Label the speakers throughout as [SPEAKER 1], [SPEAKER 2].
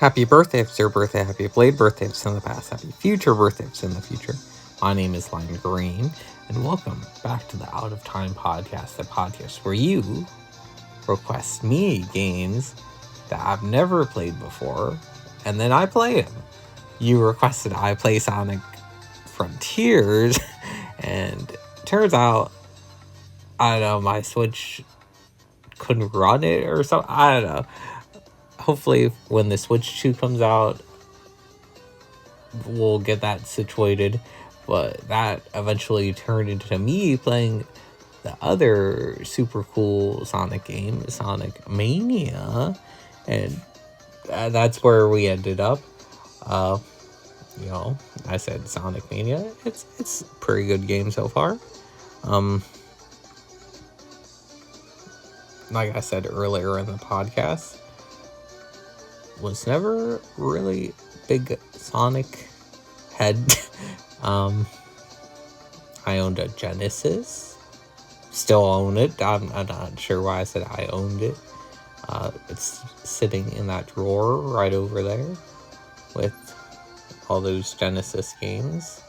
[SPEAKER 1] Happy birthday if it's your birthday. Happy belated birthday if it's in the past. Happy future birthday if it's in the future. My name is Lime Green, and welcome back to the Out of Time podcast, the podcast where you request me games that I've never played before, and then I play them. You requested I play Sonic Frontiers, and turns out, I don't know, my Switch couldn't run it or something. I don't know. Hopefully, when the Switch 2 comes out, we'll get that situated. But that eventually turned into me playing the other super cool Sonic game, Sonic Mania. And that's where we ended up. I said Sonic Mania. It's a pretty good game so far. Like I said earlier in the podcast, was never really big Sonic head. I owned a Genesis. Still own it. I'm not sure why I said I owned it. It's sitting in that drawer right over there with all those Genesis games.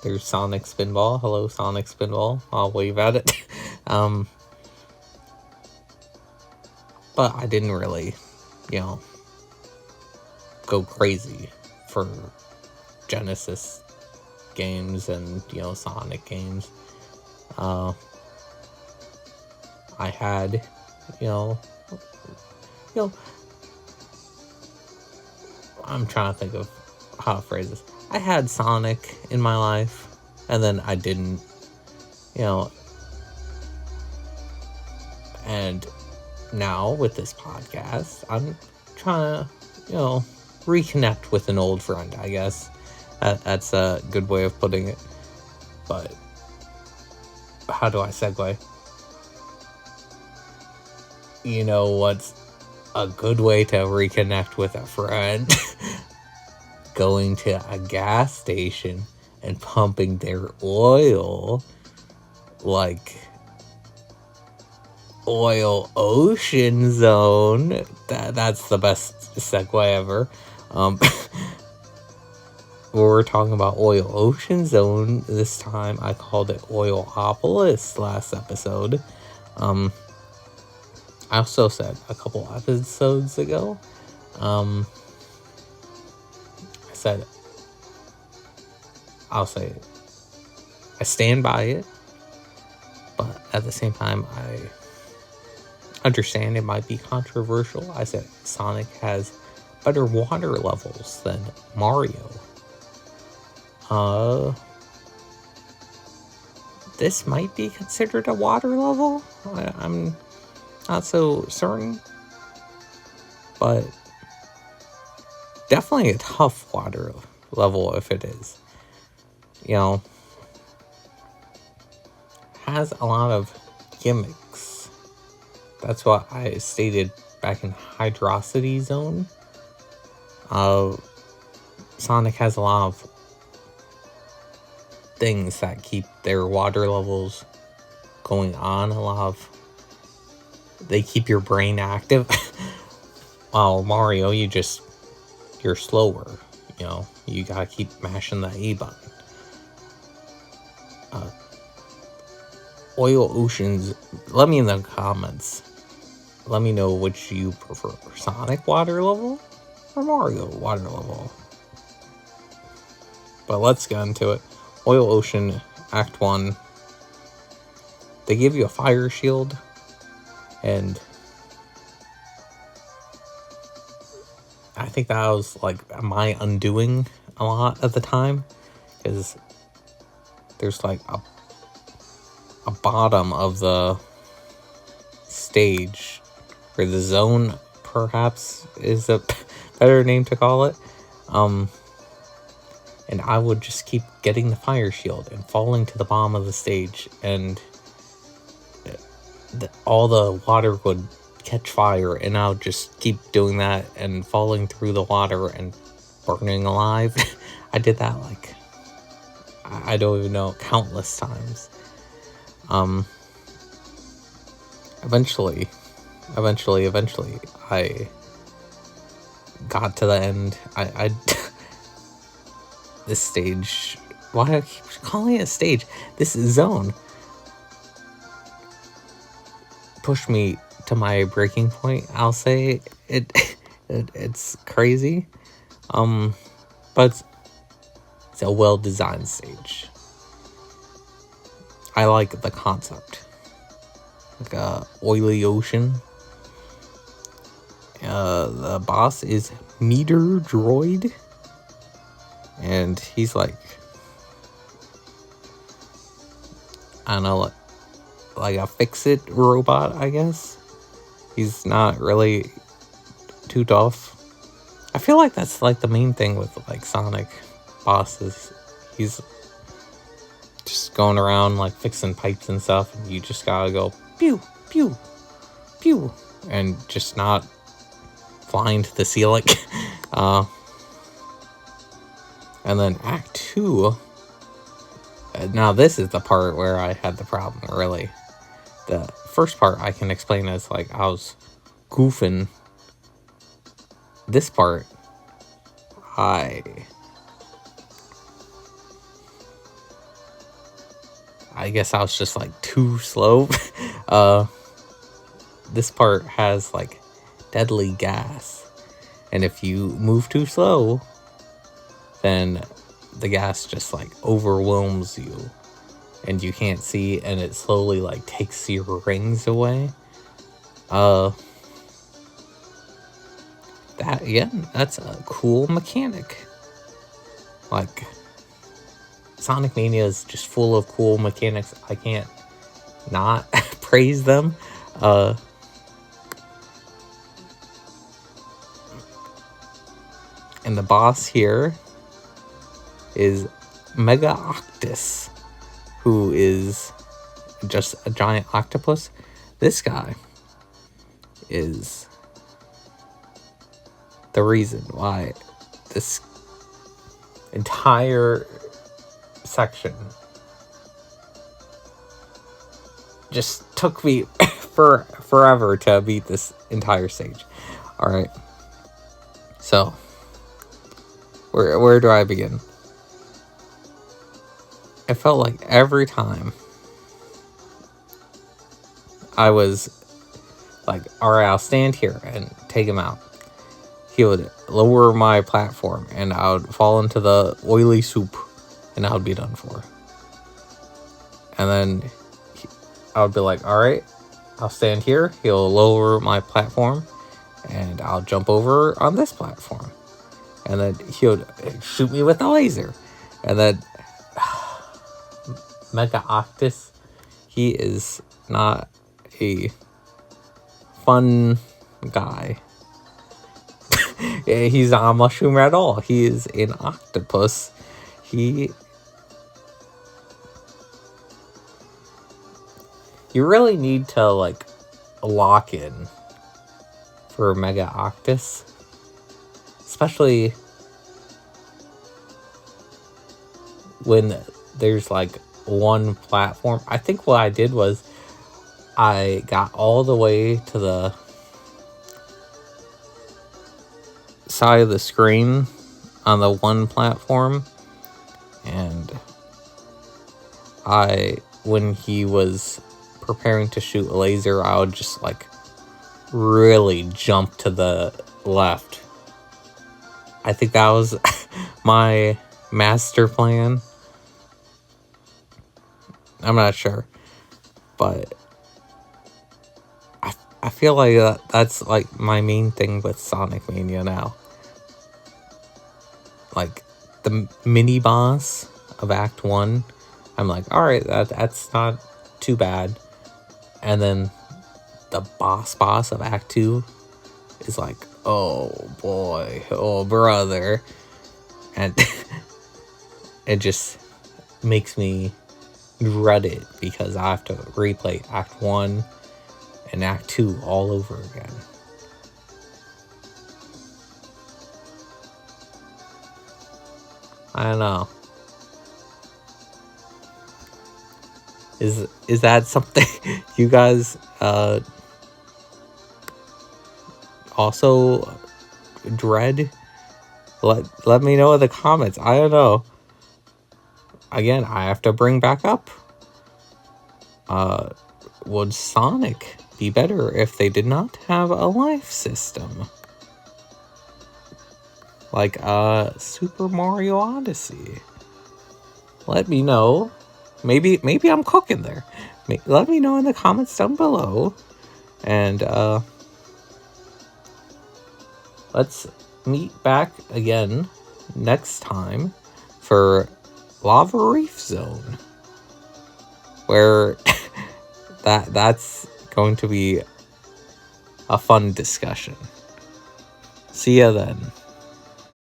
[SPEAKER 1] There's Sonic Spinball. Hello, Sonic Spinball. I'll wave at it. But I didn't really, go crazy for Genesis games and, Sonic games. I had, I'm trying to think of how to phrase this. I had Sonic in my life, and then I didn't, and now with this podcast, I'm trying to, reconnect with an old friend, I guess. That's a good way of putting it. But how do I segue? You know what's a good way to reconnect with a friend? Going to a gas station and pumping their oil, like Oil Ocean Zone. That's the best segue ever. We're talking about Oil Ocean Zone this time. I called it Oilopolis last episode. I also said a couple episodes ago, I'll say it. I stand by it, but at the same time, I understand it might be controversial. I said Sonic has better water levels than Mario. This might be considered a water level. I'm not so certain, but definitely a tough water level if it is. Has a lot of gimmicks. That's what I stated back in Hydrosity Zone. Sonic has a lot of things that keep their water levels going on. They keep your brain active. While Mario, you're slower. You gotta keep mashing the A button. Oil Oceans, let me in the comments. Let me know which you prefer, Sonic water level or Mario water level. But let's get into it. Oil Ocean Act 1. They give you a fire shield, and I think that was like my undoing a lot at the time, because there's like a bottom of the stage, or the zone perhaps is a better name to call it, and I would just keep getting the fire shield and falling to the bottom of the stage, and all the water would catch fire, and I would just keep doing that and falling through the water and burning alive. I did that I don't even know, countless times. Eventually, I got to the end, I this stage, why do I keep calling it a stage? This zone pushed me to my breaking point. I'll say it's crazy, but it's a well-designed stage. I like the concept, like a oily ocean. The boss is Meter Droid, and he's like, I don't know, like a fix-it robot, I guess. He's not really too tough. I feel like that's like the main thing with like Sonic bosses. He's just going around like fixing pipes and stuff, and you just gotta go pew, pew, pew, and just not flying to the ceiling. And then Act 2. Now this is the part where I had the problem, really. The first part I can explain as like I was goofing. This part, I guess I was just like too slow. This part has like deadly gas, and if you move too slow, then the gas just like overwhelms you and you can't see, and it slowly like takes your rings away. That again, that's a cool mechanic. Like, Sonic Mania is just full of cool mechanics. I can't not praise them. And the boss here is Mega Octus, who is just a giant octopus. This guy is the reason why this entire section just took me forever to beat this entire stage. Alright. So, where do I begin? It felt like every time I was like, alright, I'll stand here and take him out, he would lower my platform and I would fall into the oily soup and I would be done for. And then I would be like, alright, I'll stand here, he'll lower my platform and I'll jump over on this platform. And then he would shoot me with a laser. And then Mega Octus, he is not a fun guy. He's not a mushroom at all. He is an octopus. You really need to like lock in for Mega Octus, especially when there's like one platform. I think what I did was I got all the way to the side of the screen on the one platform, and when he was preparing to shoot a laser, I would just like really jump to the left. I think that was my master plan. I'm not sure, but I feel like that's like my main thing with Sonic Mania now. Like the mini boss of Act 1, I'm like, alright, that's not too bad. And then the boss of Act 2 is like, oh boy, oh brother. And it just makes me dread it because I have to replay Act 1 and Act 2 all over again. I don't know. Is that something you guys also dread? Let me know in the comments. I don't know. Again, I have to bring back up. Would Sonic be better if they did not have a life system? Like Super Mario Odyssey. Let me know. Maybe I'm cooking there. Let me know in the comments down below. And let's meet back again next time for Lava Reef Zone, where that's going to be a fun discussion. See ya then.